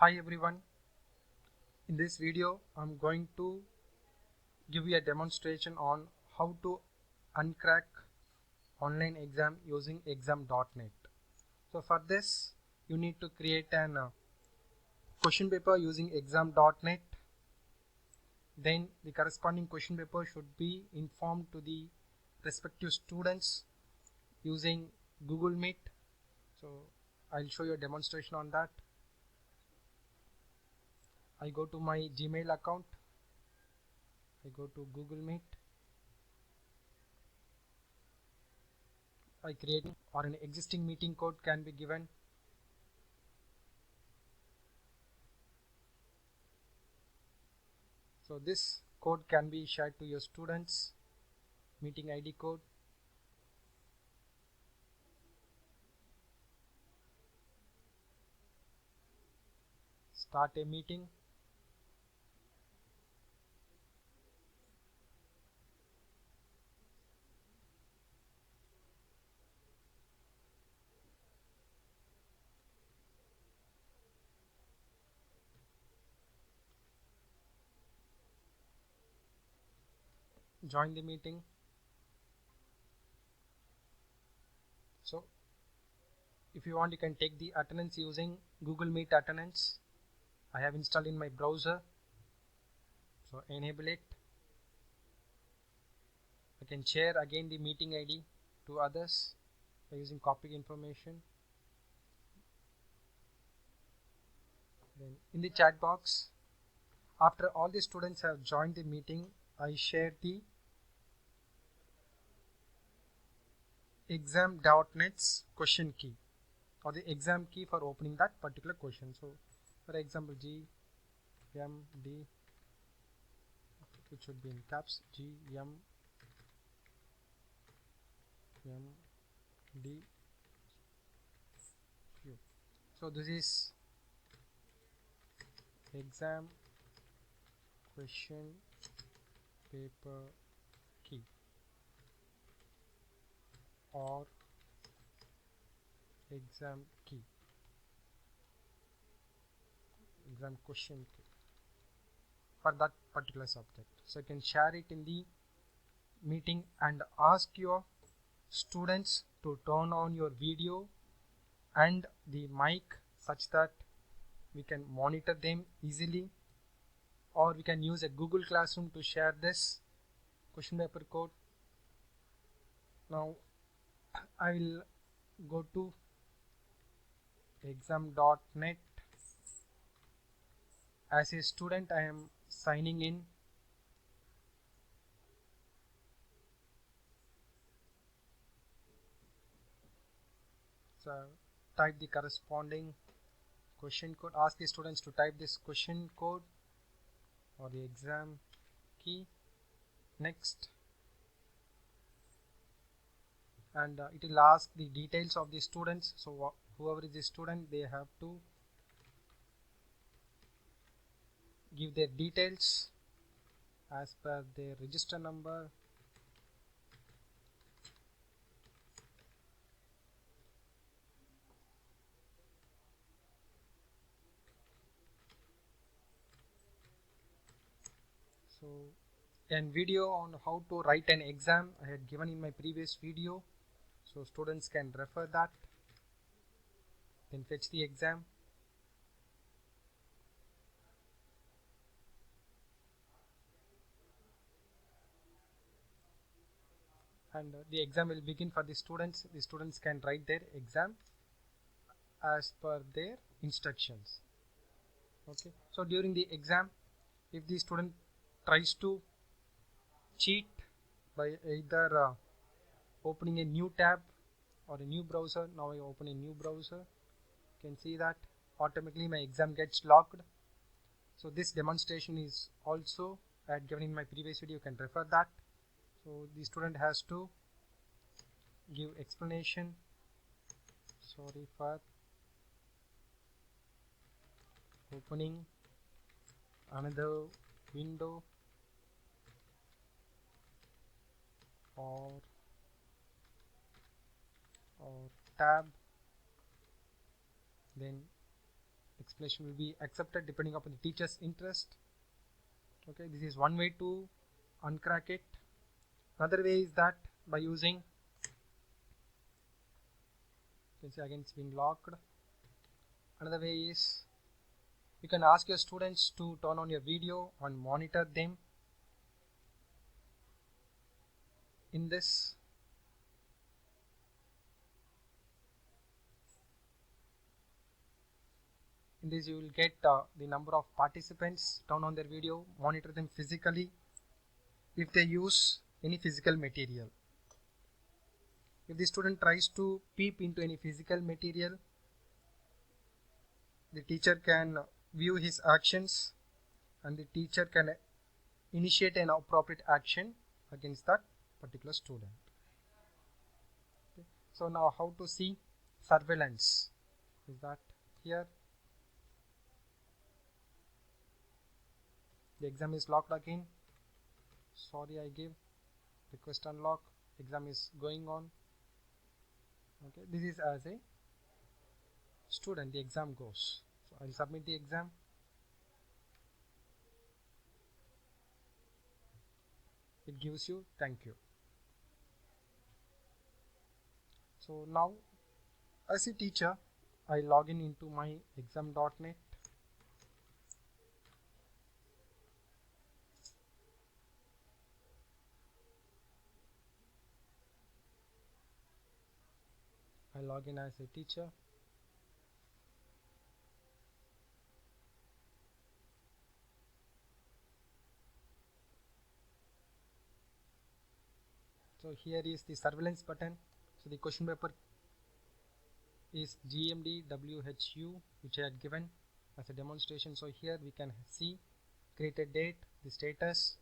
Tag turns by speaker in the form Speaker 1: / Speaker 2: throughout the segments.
Speaker 1: Hi everyone, in this video I'm going to give you a demonstration on how to uncrack online exam using exam.net. So for this you need to create an question paper using exam.net. Then the corresponding question paper should be informed to the respective students using Google Meet. So I'll show you a demonstration on that. I go to my Gmail account. I go to Google Meet. I create or an existing meeting code can be given. So this code can be shared to your students. Meeting ID code. Start a meeting. Join the meeting. So if you want, you can take the attendance using Google Meet attendance. I have installed in my browser. So enable it. I can share again the meeting ID to others by using copy information. Then in the chat box, after all the students have joined the meeting, I share the exam.net's question key or the exam key for opening that particular question. So for example, GMD, which should be in caps, GMD. So this is exam question paper key or exam key, exam question key for that particular subject. So you can share it in the meeting and ask your students to turn on your video and the mic such that we can monitor them easily, or we can use a Google Classroom to share this question paper code. Now I will go to exam.net. As a student, I am signing in. So type the corresponding question code. Ask the students to type this question code or the exam key. Next. And it will ask the details of the students. So whoever is the student, they have to give their details as per their register number. So a video on how to write an exam I had given in my previous video, so students can refer that. Then fetch the exam. And the exam will begin for the students. The students can write their exam as per their instructions. Okay. So during the exam, if the student tries to cheat by either opening a new tab or a new browser, now I open a new browser, you can see that automatically my exam gets locked. So this demonstration is also I had given in my previous video, you can refer that. So the student has to give explanation. Sorry for opening another window or tab. Then explanation will be accepted depending upon the teacher's interest. Okay, this is one way to uncrack it. Another way is that by using, you can see again it's being locked. Another way is you can ask your students to turn on your video and monitor them. In this, you will get the number of participants, turn on their video, monitor them physically if they use any physical material. If the student tries to peep into any physical material, the teacher can view his actions and the teacher can initiate an appropriate action against that particular student. Okay. So now how to see surveillance is that here the exam is locked again. Sorry, I give request unlock. Exam is going on. Okay, this is as a student the exam goes. So I'll submit the exam. It gives you thank you. So now as a teacher I log in into my exam.net. I log in as a teacher. So here is the surveillance button. So the question paper is GMD WHU, which I had given as a demonstration. So here we can see created date, the status,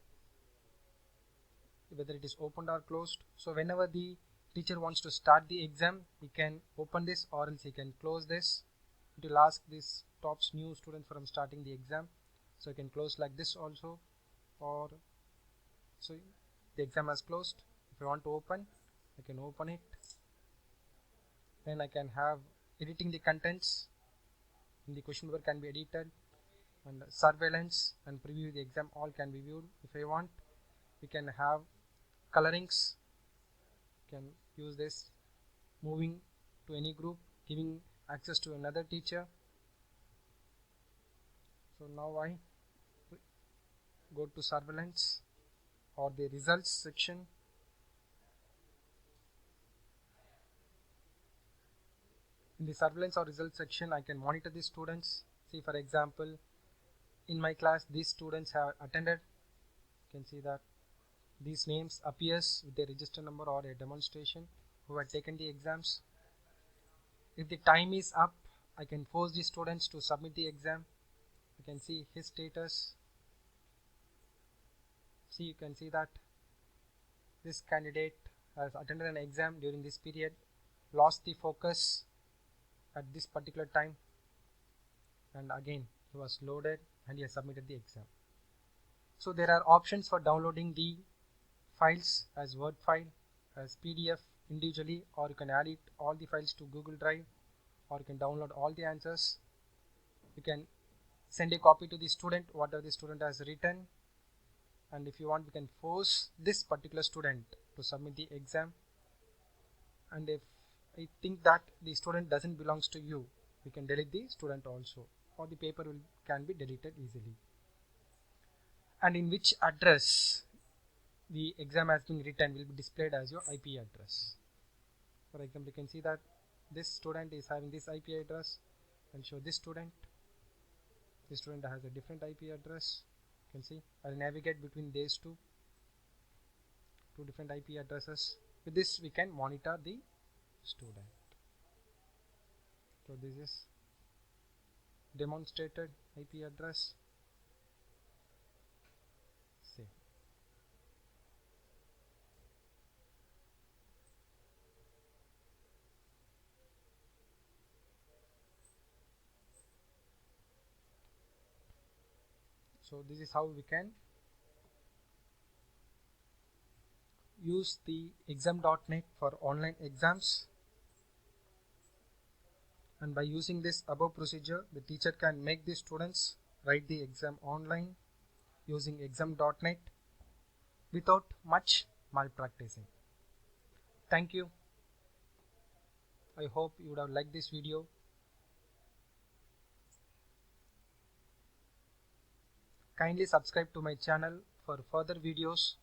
Speaker 1: whether it is opened or closed. So whenever the teacher wants to start the exam, he can open this or else he can close this. It will ask this stops new student from starting the exam. So you can close like this also, or so the exam has closed. If I want to open, I can open it. Then I can have editing the contents in the question paper can be edited, and surveillance and preview the exam all can be viewed. If I want, we can have colorings. Can use this, moving to any group, giving access to another teacher. So now I go to surveillance or the results section. In the surveillance or results section, I can monitor the students. See, for example, in my class, these students have attended. You can see that these names appears with a register number or a demonstration who had taken the exams. If the time is up, I can force the students to submit the exam. You can see his status. See, you can see that this candidate has attended an exam during this period, lost the focus at this particular time, and again he was loaded and he has submitted the exam. So there are options for downloading the files as Word file, as PDF individually, or you can add it all the files to Google Drive, or you can download all the answers. You can send a copy to the student whatever the student has written, and if you want, you can force this particular student to submit the exam. And if I think that the student doesn't belongs to you, we can delete the student also, or the paper can be deleted easily. And in which address the exam has been written will be displayed as your IP address. For example, you can see that this student is having this IP address. I'll show this student. This student has a different IP address. You can see I'll navigate between these two different IP addresses. With this, we can monitor the student. So this is demonstrated IP address. Save. So this is how we can use the exam.net for online exams. And by using this above procedure, the teacher can make the students write the exam online using exam.net without much malpracticing. Thank you. I hope you would have liked this video. Kindly subscribe to my channel for further videos